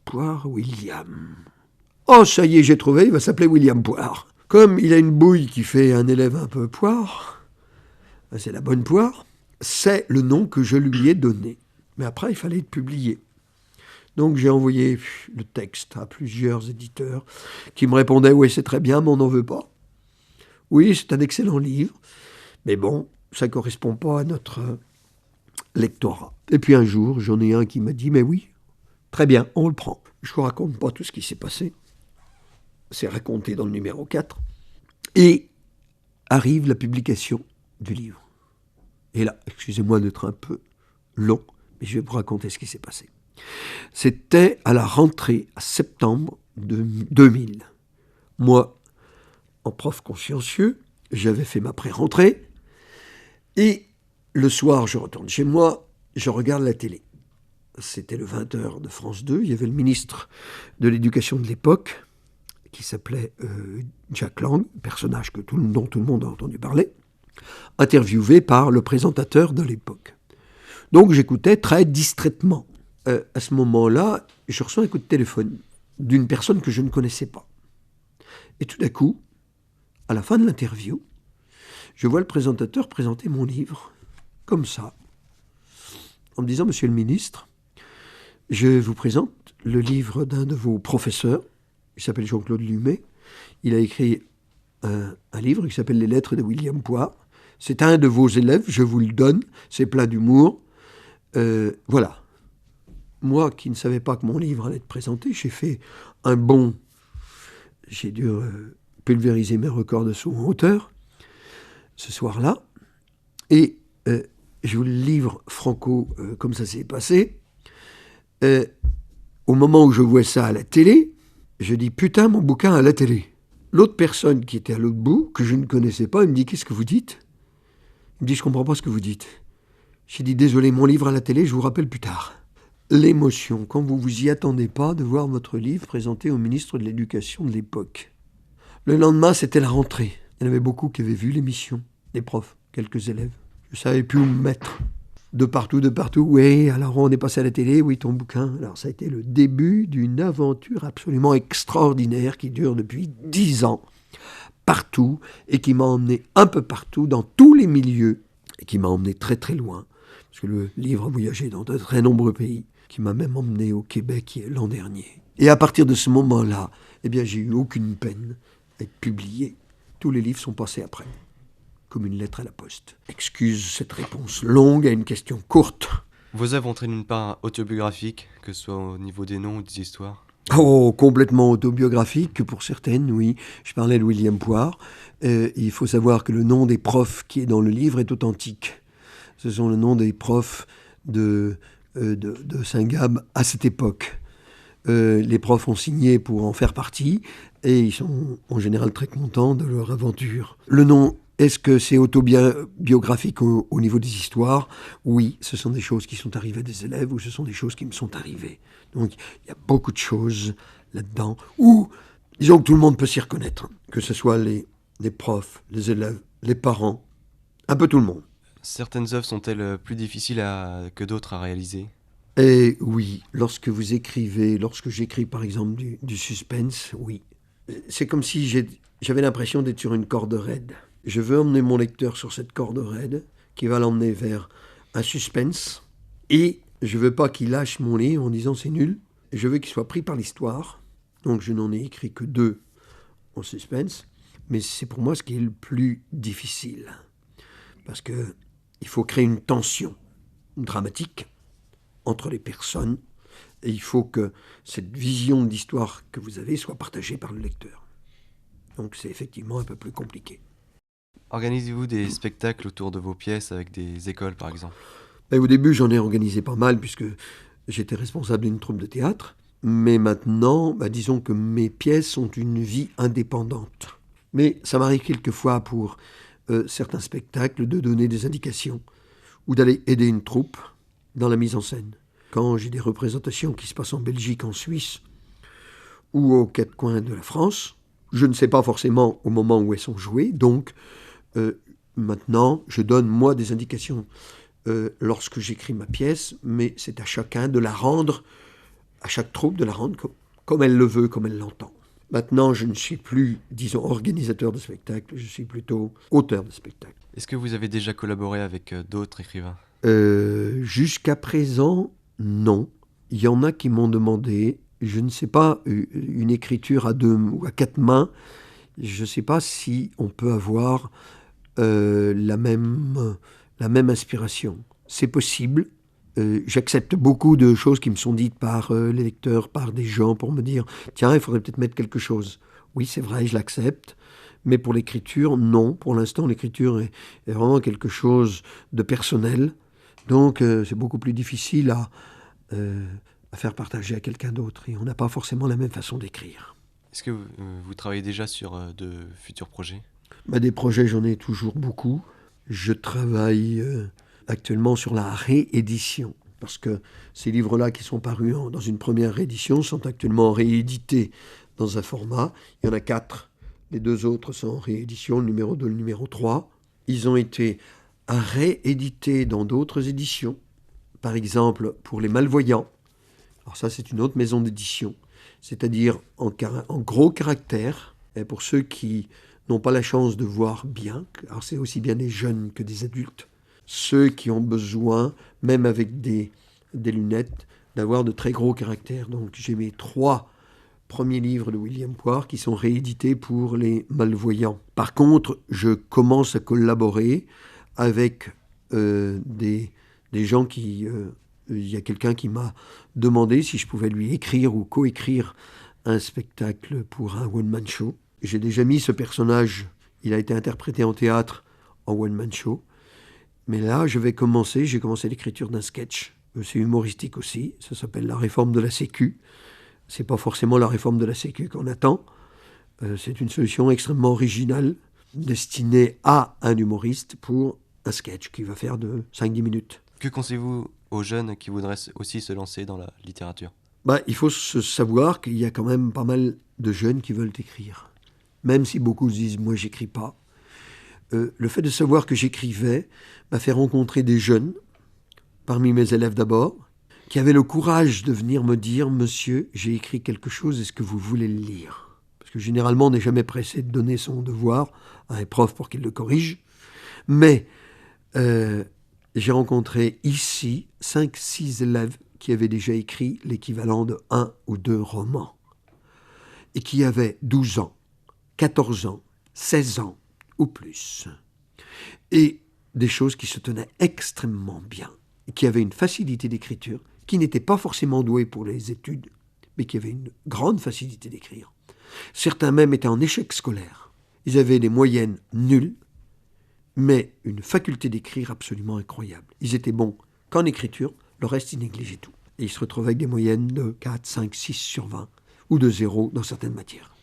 Poire William. Oh, ça y est, j'ai trouvé, il va s'appeler William Poire. Comme il a une bouille qui fait un élève un peu poire, c'est la bonne poire, c'est le nom que je lui ai donné. Mais après, il fallait être publié. Donc j'ai envoyé le texte à plusieurs éditeurs qui me répondaient « Oui, c'est très bien, mais on n'en veut pas. Oui, c'est un excellent livre, mais bon, ça ne correspond pas à notre lectorat. » Et puis un jour, j'en ai un qui m'a dit « Mais oui, très bien, on le prend. » Je ne vous raconte pas tout ce qui s'est passé. C'est raconté dans le numéro 4. Et arrive la publication du livre. Et là, excusez-moi d'être un peu long, mais je vais vous raconter ce qui s'est passé. C'était à la rentrée, à septembre 2000. Moi, en prof consciencieux, j'avais fait ma pré-rentrée. Et le soir, je retourne chez moi, je regarde la télé. C'était le 20h de France 2. Il y avait le ministre de l'Éducation de l'époque, qui s'appelait Jack Lang, personnage dont tout le monde a entendu parler, interviewé par le présentateur de l'époque. Donc j'écoutais très distraitement. À ce moment-là, je reçois un coup de téléphone d'une personne que je ne connaissais pas. Et tout d'un coup, à la fin de l'interview, je vois le présentateur présenter mon livre, comme ça, en me disant « Monsieur le ministre, je vous présente le livre d'un de vos professeurs, il s'appelle Jean-Claude Lumet. Il a écrit un livre qui s'appelle « Les lettres de William Poire ». C'est un de vos élèves, je vous le donne, c'est plein d'humour. Voilà. » Moi, qui ne savais pas que mon livre allait être présenté, j'ai fait un bond. J'ai dû pulvériser mes records de saut en hauteur ce soir-là. Et je vous le livre franco comme ça s'est passé. Au moment où je vois ça à la télé, je dis « Putain, mon bouquin à la télé ». L'autre personne qui était à l'autre bout, que je ne connaissais pas, il me dit « Qu'est-ce que vous dites ?» Il me dit « Je ne comprends pas ce que vous dites ». J'ai dit « Désolé, mon livre à la télé, je vous rappelle plus tard ». L'émotion, quand vous vous y attendez pas, de voir votre livre présenté au ministre de l'Éducation de l'époque. Le lendemain, c'était la rentrée. Il y en avait beaucoup qui avaient vu l'émission, des profs, quelques élèves. Je ne savais plus où me mettre. De partout. Oui, alors on est passé à la télé, oui, ton bouquin. Alors ça a été le début d'une aventure absolument extraordinaire qui dure depuis 10 ans, partout, et qui m'a emmené un peu partout, dans tous les milieux, et qui m'a emmené très très loin, parce que le livre a voyagé dans de très nombreux pays, qui m'a même emmené au Québec l'an dernier. Et à partir de ce moment-là, eh bien, j'ai eu aucune peine à être publié. Tous les livres sont passés après, comme une lettre à la poste. Excuse cette réponse longue à une question courte. Vos œuvres ont une part autobiographique, que ce soit au niveau des noms ou des histoires? Oh, complètement autobiographique pour certaines, oui. Je parlais de William Poire. Il faut savoir que le nom des profs qui est dans le livre est authentique. Ce sont le nom des profs de Saint-Gab à cette époque. Les profs ont signé pour en faire partie et ils sont en général très contents de leur aventure. Le nom, est-ce que c'est autobiographique au niveau des histoires? Oui, ce sont des choses qui sont arrivées à des élèves ou ce sont des choses qui me sont arrivées. Donc il y a beaucoup de choses là-dedans où, disons que tout le monde peut s'y reconnaître, que ce soit les profs, les élèves, les parents, un peu tout le monde. Certaines œuvres sont-elles plus difficiles que d'autres à réaliser? Et oui, lorsque j'écris par exemple du suspense, oui. C'est comme si j'avais l'impression d'être sur une corde raide. Je veux emmener mon lecteur sur cette corde raide qui va l'emmener vers un suspense et je veux pas qu'il lâche mon livre en disant c'est nul. Je veux qu'il soit pris par l'histoire. Donc je n'en ai écrit que 2 en suspense, mais c'est pour moi ce qui est le plus difficile. Parce que il faut créer une tension dramatique entre les personnes, et il faut que cette vision d'histoire que vous avez soit partagée par le lecteur. Donc c'est effectivement un peu plus compliqué. Organisez-vous des spectacles autour de vos pièces avec des écoles, par exemple? Au début, j'en ai organisé pas mal, puisque j'étais responsable d'une troupe de théâtre. Mais maintenant, disons que mes pièces ont une vie indépendante. Mais ça m'arrive quelquefois pour certains spectacles de donner des indications ou d'aller aider une troupe dans la mise en scène. Quand j'ai des représentations qui se passent en Belgique, en Suisse ou aux 4 coins de la France, je ne sais pas forcément au moment où elles sont jouées, donc maintenant je donne moi des indications lorsque j'écris ma pièce, mais c'est à chacun de la rendre à chaque troupe de la rendre comme elle le veut, comme elle l'entend. Maintenant, je ne suis plus, disons, organisateur de spectacle, je suis plutôt auteur de spectacle. Est-ce que vous avez déjà collaboré avec d'autres écrivains? Jusqu'à présent, non. Il y en a qui m'ont demandé, je ne sais pas, une écriture à 2 ou à 4 mains, je ne sais pas si on peut avoir la même inspiration. C'est possible. J'accepte beaucoup de choses qui me sont dites par les lecteurs, par des gens, pour me dire « Tiens, il faudrait peut-être mettre quelque chose ». Oui, c'est vrai, je l'accepte. Mais pour l'écriture, non. Pour l'instant, l'écriture est vraiment quelque chose de personnel. Donc, c'est beaucoup plus difficile à faire partager à quelqu'un d'autre. Et on n'a pas forcément la même façon d'écrire. Est-ce que vous travaillez déjà sur de futurs projets? Des projets, j'en ai toujours beaucoup. Je travaille actuellement sur la réédition. Parce que ces livres-là qui sont parus dans une première réédition sont actuellement réédités dans un format. Il y en a 4. Les 2 autres sont en réédition, le numéro 2, le numéro 3. Ils ont été réédités dans d'autres éditions. Par exemple, pour les malvoyants. Alors ça, c'est une autre maison d'édition. C'est-à-dire en gros caractères. Et pour ceux qui n'ont pas la chance de voir bien, alors c'est aussi bien des jeunes que des adultes, ceux qui ont besoin, même avec des lunettes, d'avoir de très gros caractères. Donc j'ai mes 3 premiers livres de William Poire qui sont réédités pour les malvoyants. Par contre, je commence à collaborer avec des gens qui... il y a quelqu'un qui m'a demandé si je pouvais lui écrire ou coécrire un spectacle pour un one-man show. J'ai déjà mis ce personnage, il a été interprété en théâtre en one-man show. Mais là, j'ai commencé l'écriture d'un sketch. C'est humoristique aussi, ça s'appelle La réforme de la Sécu. C'est pas forcément la réforme de la Sécu qu'on attend. C'est une solution extrêmement originale, destinée à un humoriste pour un sketch qui va faire de 5-10 minutes. Que conseillez-vous aux jeunes qui voudraient aussi se lancer dans la littérature? Il faut savoir qu'il y a quand même pas mal de jeunes qui veulent écrire. Même si beaucoup disent « moi, j'écris pas ». Le fait de savoir que j'écrivais m'a fait rencontrer des jeunes, parmi mes élèves d'abord, qui avaient le courage de venir me dire « Monsieur, j'ai écrit quelque chose, est-ce que vous voulez le lire ?» Parce que généralement, on n'est jamais pressé de donner son devoir à un prof pour qu'il le corrige. Mais j'ai rencontré ici 5-6 élèves qui avaient déjà écrit l'équivalent de 1 ou 2 romans. Et qui avaient 12 ans, 14 ans, 16 ans ou plus. Et des choses qui se tenaient extrêmement bien, qui avaient une facilité d'écriture, qui n'étaient pas forcément doués pour les études, mais qui avaient une grande facilité d'écrire. Certains même étaient en échec scolaire. Ils avaient des moyennes nulles, mais une faculté d'écrire absolument incroyable. Ils étaient bons qu'en écriture, le reste, ils négligeaient tout. Et ils se retrouvaient avec des moyennes de 4, 5, 6 sur 20, ou de 0 dans certaines matières.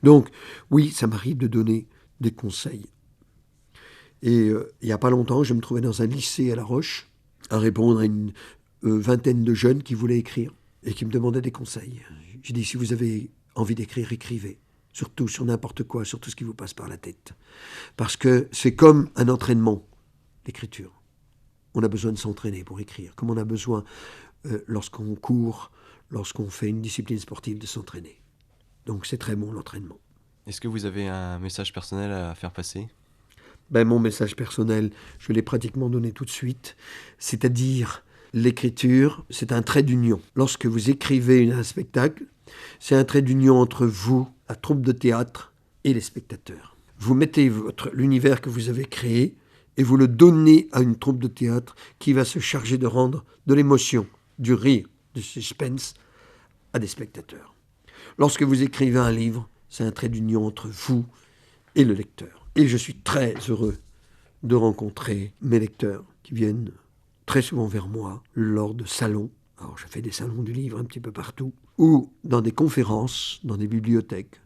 Donc, oui, ça m'arrive de donner des conseils. Et il n'y a pas longtemps, je me trouvais dans un lycée à La Roche, à répondre à une vingtaine de jeunes qui voulaient écrire, et qui me demandaient des conseils. J'ai dit, si vous avez envie d'écrire, écrivez. Surtout sur n'importe quoi, sur tout ce qui vous passe par la tête. Parce que c'est comme un entraînement, l'écriture. On a besoin de s'entraîner pour écrire, comme on a besoin, lorsqu'on court, lorsqu'on fait une discipline sportive, de s'entraîner. Donc c'est très bon l'entraînement. Est-ce que vous avez un message personnel à faire passer? Mon message personnel, je l'ai pratiquement donné tout de suite. C'est-à-dire, l'écriture, c'est un trait d'union. Lorsque vous écrivez un spectacle, c'est un trait d'union entre vous, la troupe de théâtre, et les spectateurs. Vous mettez l'univers que vous avez créé et vous le donnez à une troupe de théâtre qui va se charger de rendre de l'émotion, du rire, du suspense à des spectateurs. Lorsque vous écrivez un livre, c'est un trait d'union entre vous et le lecteur. Et je suis très heureux de rencontrer mes lecteurs qui viennent très souvent vers moi lors de salons. Alors je fais des salons du livre un petit peu partout, ou dans des conférences, dans des bibliothèques,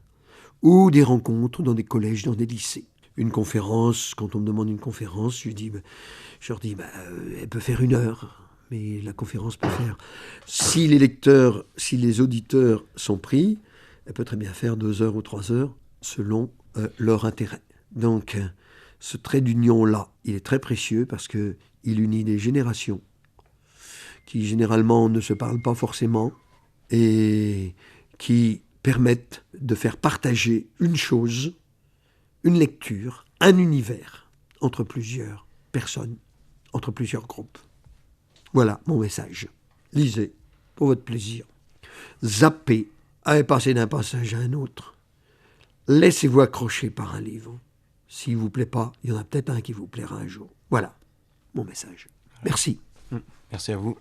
ou des rencontres dans des collèges, dans des lycées. Une conférence, quand on me demande une conférence, je leur dis, elle peut faire 1 heure, mais la conférence peut faire... Si les lecteurs, si les auditeurs sont pris, elle peut très bien faire 2 heures ou 3 heures, selon leur intérêt. Donc, ce trait d'union-là, il est très précieux parce qu'il unit des générations qui, généralement, ne se parlent pas forcément, et qui permettent de faire partager une chose, une lecture, un univers entre plusieurs personnes, entre plusieurs groupes. Voilà mon message. Lisez pour votre plaisir. Zappez, allez passer d'un passage à un autre. Laissez-vous accrocher par un livre. S'il ne vous plaît pas, il y en a peut-être un qui vous plaira un jour. Voilà mon message. Merci. Merci à vous.